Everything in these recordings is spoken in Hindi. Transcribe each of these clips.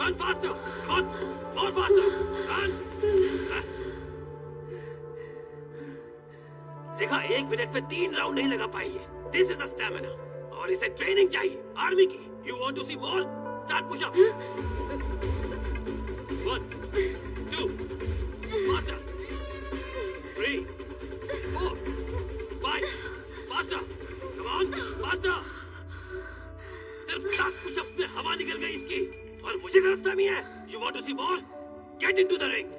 Run faster! Come on! More faster! Run! देखा 1 मिनट में 3 राउंड नहीं लगा पाई है। This is a stamina. और इसे ट्रेनिंग चाहिए आर्मी की। You want to see more? Start push up. 1, 2, faster. 3, 4, 5, faster. Come on, faster. सिर्फ 10 पुशअप्स में हवा निकल गई इसकी और मुझे गलतफहमी है। You want to see more? Get into the ring.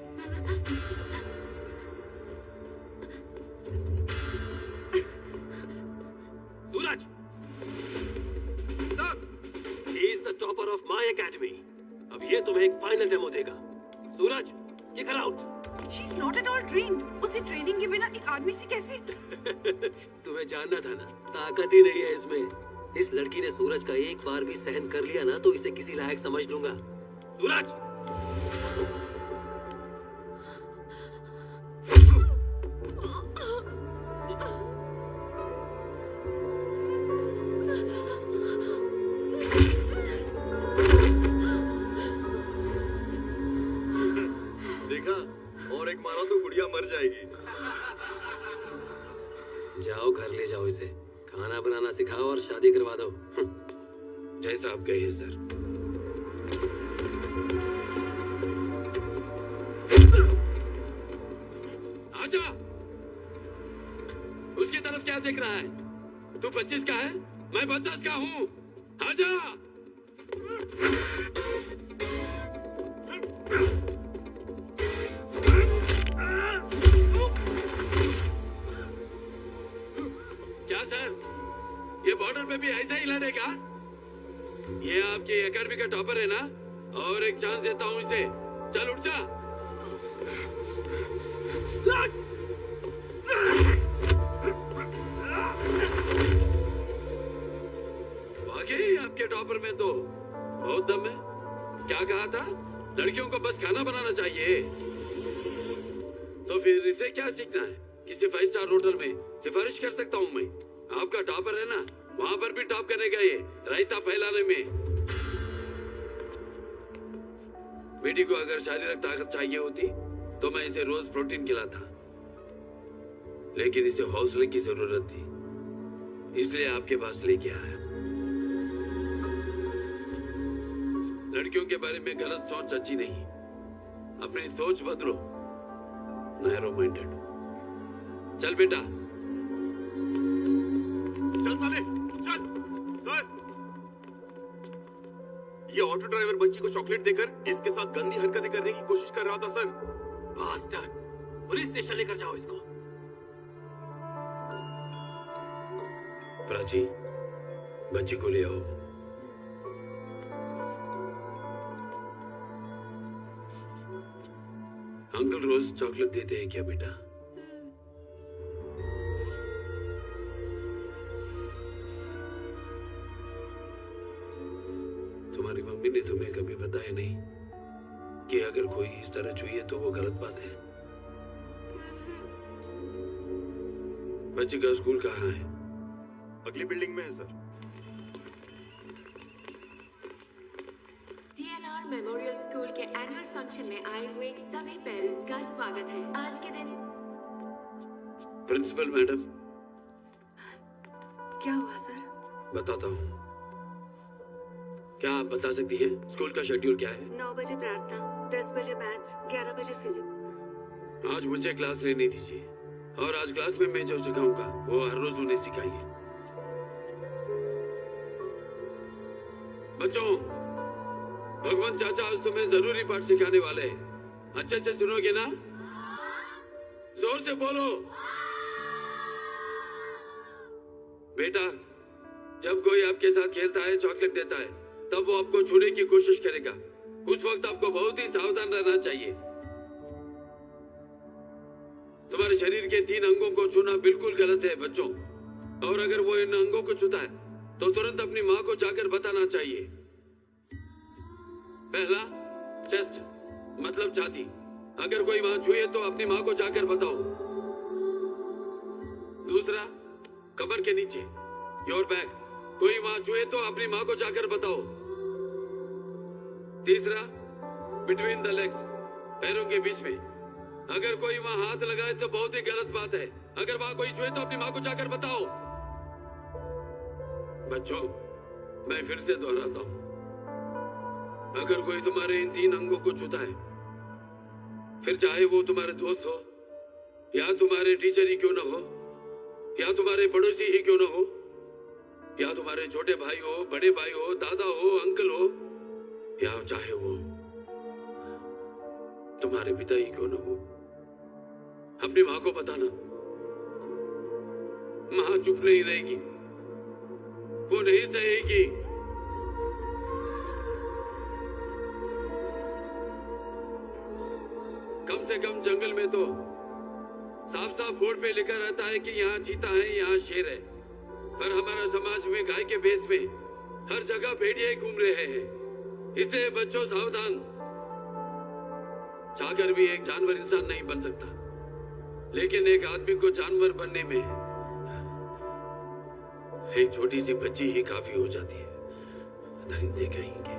Suraj, he is the topper of my academy. अब ये तुम्हें एक फाइनल डेमो देगा। सूरज, kick her out. She's not at all trained. उसे ट्रेनिंग के बिना एक आदमी से कैसे? तुम्हें जानना था ना, ताकत ही नहीं है इसमें। इस लड़की ने सूरज का एक बार भी सहन कर लिया ना तो इसे किसी लायक समझ लूंगा। सूरज! देखा, और एक मारा तो गुड़िया मर जाएगी। जाओ घर ले जाओ इसे, खाना बनाना सिखाओ और शादी करवा दो। जैसा आप कहिए सर। आजा! उसकी तरफ क्या देख रहा है? तू 25 का है, मैं 50 का हूँ। आजा! क्या सर, ये बॉर्डर पे भी ऐसा ही लड़ेगा? ये आपकी एकेडमी का टॉपर है ना? और एक चांस देता हूँ इसे। चल उठ जा। वाकई आपके टॉपर में तो बहुत दम है। क्या कहा था? लड़कियों को बस खाना बनाना चाहिए। तो फिर इसे क्या सीखना है? किसी 5 स्टार होटल में सिफारिश कर सकता हूँ मैं। आपका टॉपर है ना, वहाँ पर भी टॉप करने का ये रायता फैलाने में। बेटी को अगर शारीरिक ताकत चाहिए होती तो मैं इसे रोज प्रोटीन खिलाता, लेकिन इसे हौसले की जरूरत थी, इसलिए आपके पास लेके आया। लड़कियों के बारे में गलत सोच अच्छी नहीं, अपनी सोच बदलो। Narrow minded. चल बेटा, चल साले, चल। सर, ये ऑटो ड्राइवर बच्ची को चॉकलेट देकर इसके साथ गंदी हरकतें करने की कोशिश कर रहा था सर। बास्टर्ड, पुलिस स्टेशन लेकर जाओ इसको। प्राची, बच्ची को ले आओ। अंकल रोज चॉकलेट देते हैं क्या बेटा? तुम्हारी मम्मी ने तुम्हें कभी बताया नहीं कि अगर कोई इस तरह छुए तो वो गलत बात है? बच्ची का स्कूल कहाँ है? अगली बिल्डिंग में है सर। TNR मेमोरियल स्कूल के एनुअल फंक्शन में आए हुए सभी पेरेंट्स का स्वागत है। आज के दिन प्रिंसिपल मैडम। क्या हुआ सर? बताता हूँ। क्या आप बता सकती हैं स्कूल का शेड्यूल क्या है? 9 बजे प्रार्थना, 10 बजे मैथ्स, 11 बजे फिजिक्स। आज मुझे क्लास लेने दीजिए और आज क्लास में मैं जो सिखाऊंगा वो हर रोज उन्हें सिखाइए। बच्चों, भगवान चाचा आज तुम्हें जरूरी पाठ सिखाने वाले हैं। अच्छे से सुनोगे ना? जोर से बोलो। बेटा, जब कोई आपके साथ खेलता है, चॉकलेट देता है, तब वो आपको छूने की कोशिश करेगा। उस वक्त आपको बहुत ही सावधान रहना चाहिए। तुम्हारे शरीर के 3 अंगों को छूना बिल्कुल गलत है बच्चों, और अगर वो इन अंगों को छूता है तो तुरंत अपनी माँ को जाकर बताना चाहिए। पहला, चेस्ट मतलब छाती। अगर कोई वहां छुए तो अपनी माँ को जाकर बताओ। दूसरा, कमर के नीचे, योर बैक। कोई वहां छुए तो अपनी माँ को जाकर बताओ। तीसरा, बिटवीन द लेग्स, पैरों के बीच में। अगर कोई वहां हाथ लगाए तो बहुत ही गलत बात है। अगर वहां कोई छुए तो अपनी मां को जाकर बताओ। बच्चों, मैं फिर से दोहराता हूं, अगर कोई तुम्हारे इन 3 अंगों को छूता है, फिर चाहे वो तुम्हारे दोस्त हो, या तुम्हारे टीचर ही क्यों ना हो, या तुम्हारे पड़ोसी ही क्यों ना हो, या तुम्हारे छोटे भाई हो, बड़े भाई हो, दादा हो, अंकल हो, या चाहे वो तुम्हारे पिता ही क्यों ना हो, अपनी मां को बताना। मां चुप नहीं रहेगी, वो नहीं सहेगी। कम से कम जंगल में तो साफ साफ बोर्ड पे लिखा रहता है कि यहाँ चीता है, यहाँ शेर है, पर हमारा समाज में गाय के भेष में हर जगह भेड़िए घूम रहे हैं। इसलिए बच्चों सावधान। चाहकर भी एक जानवर इंसान नहीं बन सकता, लेकिन एक आदमी को जानवर बनने में एक छोटी सी बच्ची ही काफी हो जाती है। दरिंदे कहेंगे।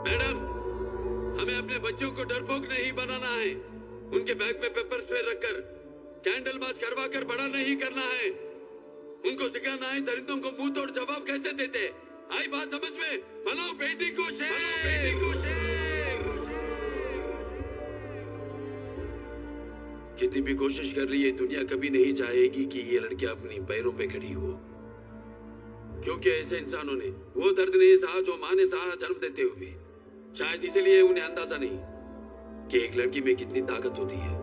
मैडम, हमें अपने बच्चों को डरपोक नहीं बनाना है। उनके बैग में पेपर स्प्रे रखकर कैंडल मार्च करवा कर बड़ा नहीं करना है। उनको सिखाना है दरिंदों को मुंह तोड़ जवाब कैसे देते। आई बात समझ में? बनाओ बेटी को शेर, बनाओ बेटी को शेर। कितनी भी कोशिश कर ली, ये दुनिया कभी नहीं चाहेगी कि ये लड़कियां अपनी पैरों पे खड़ी हो, क्योंकि ऐसे इंसानों ने वो दर्द नहीं सहा जो मां ने सहा जन्म देते हुए। शायद इसलिए उन्हें अंदाजा नहीं कि एक लड़की में कितनी ताकत होती है।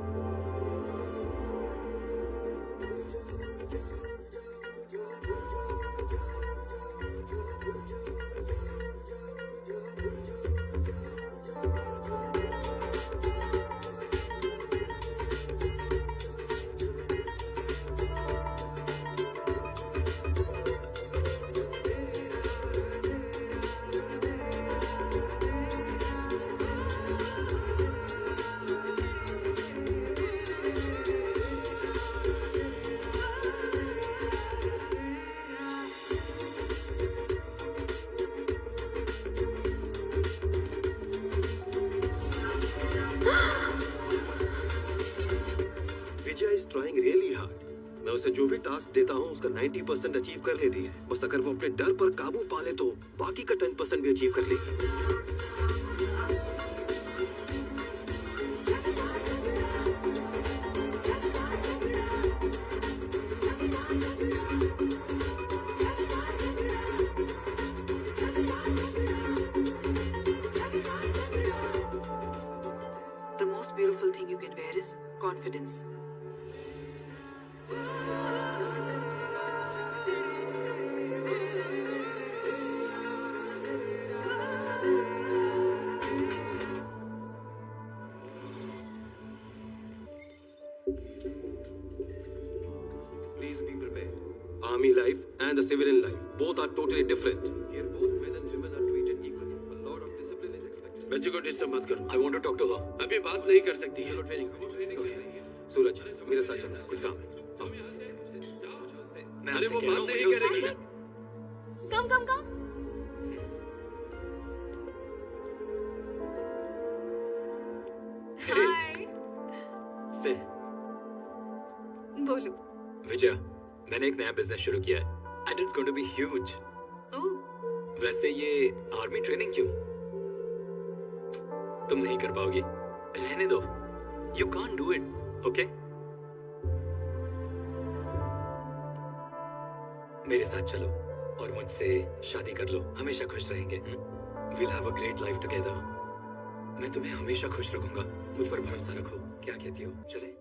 जो भी टास्क देता हूँ उसका 90% अचीव कर लेती है। बस अगर वो अपने डर पर काबू पा ले तो बाकी का 10% भी अचीव कर लेगी। The most beautiful thing you can wear is confidence. Army life and the civilian life, both are totally different. Here both men and women are treated equally. A lot of discipline is expected. बच्ची को डिस्टर्ब मत करो। I want to talk to her. अभी बात नहीं कर सकती है। चलो ट्रेनिंग okay. सूरज, मेरे साथ चलना, कुछ काम है। अरे वो बात नहीं करेगी। कम हाय। से बोलो। विजय, मैंने एक नया बिजनेस शुरू किया है and it's going to be huge. वैसे ये आर्मी ट्रेनिंग क्यों? तुम नहीं कर पाओगी, रहने दो। You can't do it, okay? मेरे साथ चलो और मुझसे शादी कर लो, हमेशा खुश रहेंगे। We'll have a great life together. मैं तुम्हें हमेशा खुश रखूंगा, मुझ पर भरोसा रखो। क्या कहती हो? चले?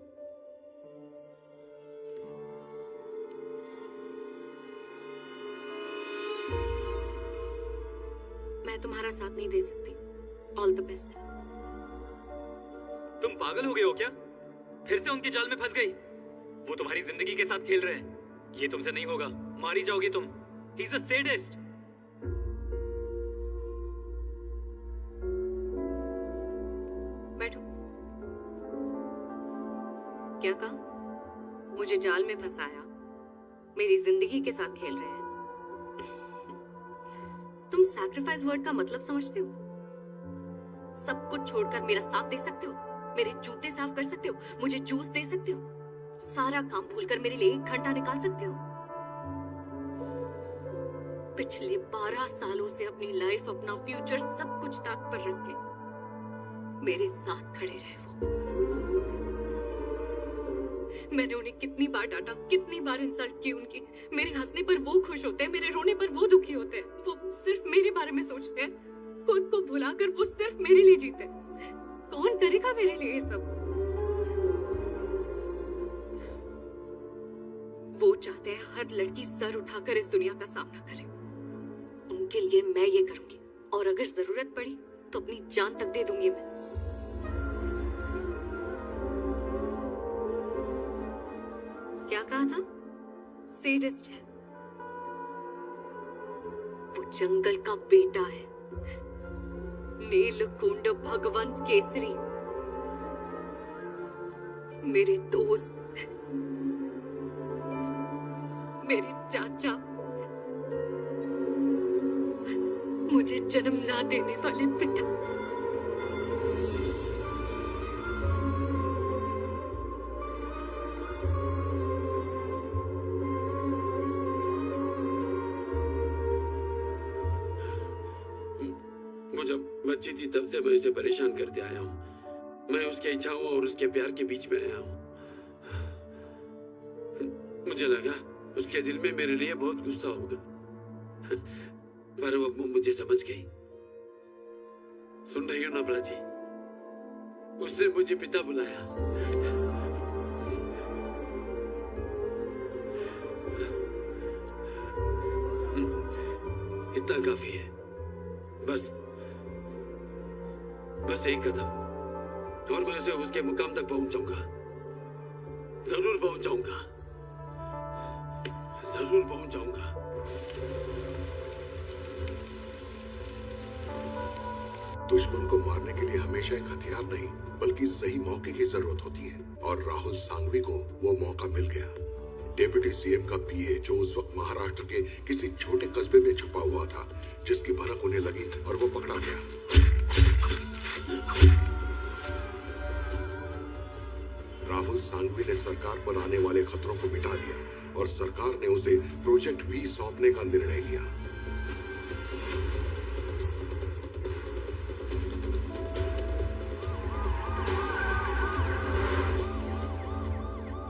मैं तुम्हारा साथ नहीं दे सकती। All the best. तुम पागल हो गए हो क्या? फिर से उनके जाल में फंस गई। वो तुम्हारी जिंदगी के साथ खेल रहे हैं। ये तुमसे नहीं होगा, मारी जाओगी तुम। He's a sadist. बैठो। क्या कहा? मुझे जाल में फंसाया, मेरी जिंदगी के साथ खेल रहे हैं। तुम सैक्रिफाइस वर्ड का मतलब समझते हो? सब कुछ छोड़कर मेरा साथ दे सकते हो, मेरे जूते साफ कर सकते हो, मुझे जूस दे सकते हो, सारा काम भूलकर मेरे लिए 1 घंटा निकाल सकते हो। पिछले 12 सालों से अपनी लाइफ, अपना फ्यूचर सब कुछ ताक पर रख के मेरे साथ खड़े रहे वो। मैंने उन्हें कितनी बार डांटा, कितनी बार इंसल्ट की उनकी। मेरे हंसने पर वो खुश होते हैं, मेरे रोने पर वो दुखी होते हैं। वो सिर्फ मेरे बारे में सोचते हैं, खुद को भुलाकर वो सिर्फ मेरे लिए जीते। कौन करेगा मेरे लिए ये सब? वो चाहते हैं हर लड़की सर उठाकर इस दुनिया का सामना करे। उनके लिए मैं ये करूंगी, और अगर जरूरत पड़ी तो अपनी जान तक दे दूंगी मैं। क्या कहा था? सेडिस्ट है वो, जंगल का बेटा है, नीलकुंड भगवंत केसरी, मेरे दोस्त, मेरे चाचा, मुझे जन्म ना देने वाले पिता। मुझे बच्ची थी तब से मैं उसे परेशान करते आया हूँ। मैं उसके इच्छाओं और उसके प्यार के बीच में आया हूँ। मुझे लगा उसके दिल में मेरे लिए बहुत गुस्सा होगा, पर वो मुझे समझ गई। सुन रही हो ना प्राची? उसने मुझे पिता बुलाया। इतना काफी है। बस एक कदम और मैं उसे उसके मुकाम तक पहुंचाऊंगा। जरूर पहुंचाऊंगा, जरूर पहुंचाऊंगा। दुश्मन को मारने के लिए हमेशा एक हथियार नहीं बल्कि सही मौके की जरूरत होती है, और राहुल सांघवी को वो मौका मिल गया। डिप्टी सीएम का पीए जो उस वक्त महाराष्ट्र के किसी छोटे कस्बे में छुपा हुआ था, जिसकी भनक उन्हें लगी और वो पकड़ा गया। राहुल सांघवी ने सरकार पर आने वाले खतरों को मिटा दिया और सरकार ने उसे प्रोजेक्ट वी सौंपने का निर्णय लिया।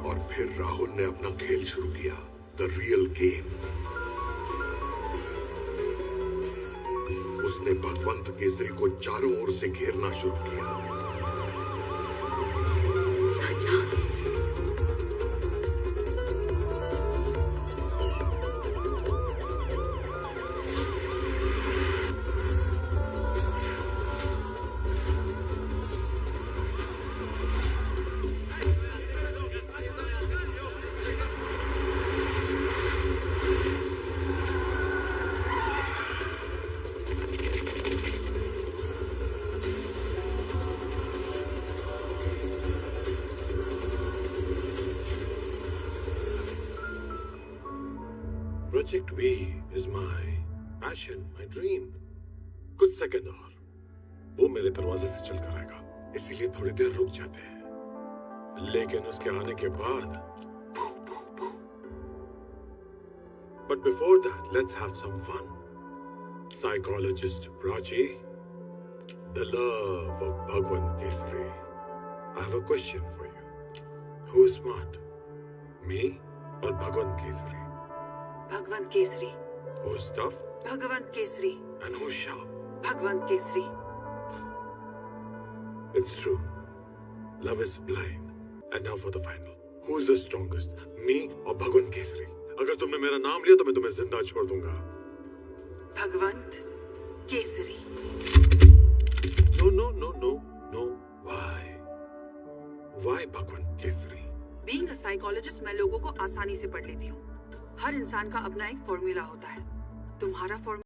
और फिर राहुल ने अपना खेल शुरू किया, द रियल गेम। उसने भगवंत केसरी को चारों ओर से घेरना शुरू किया। चाचा, Project V is my passion, my dream. कुछ सेकंड और वो मेरे दरवाजे से चलकर आएगा, इसीलिए थोड़ी देर रुक जाते हैं। लेकिन उसके आने के बाद But before that, let's have some fun. Psychologist Prachi, the love of Bhagwan Kesari. I have a question for you. Who is smart? Me or Bhagwan Kesari? Bhagwant Kesari. Who's tough? Bhagwant Kesari. And who's sharp? Bhagwant Kesari. It's true. Love is blind. And now for the final. Who's the strongest? Me or Bhagwan Kesari? अगर तुमने मेरा नाम लिया तो मैं तुम्हें जिंदा छोड़ दूंगा। Bhagwant Kesari. No. Why? Why Bhagwan Kesari? Being a psychologist मैं लोगों को आसानी से पढ़ लेती हूँ। हर इंसान का अपना एक फॉर्मूला होता है। तुम्हारा फॉर्मूला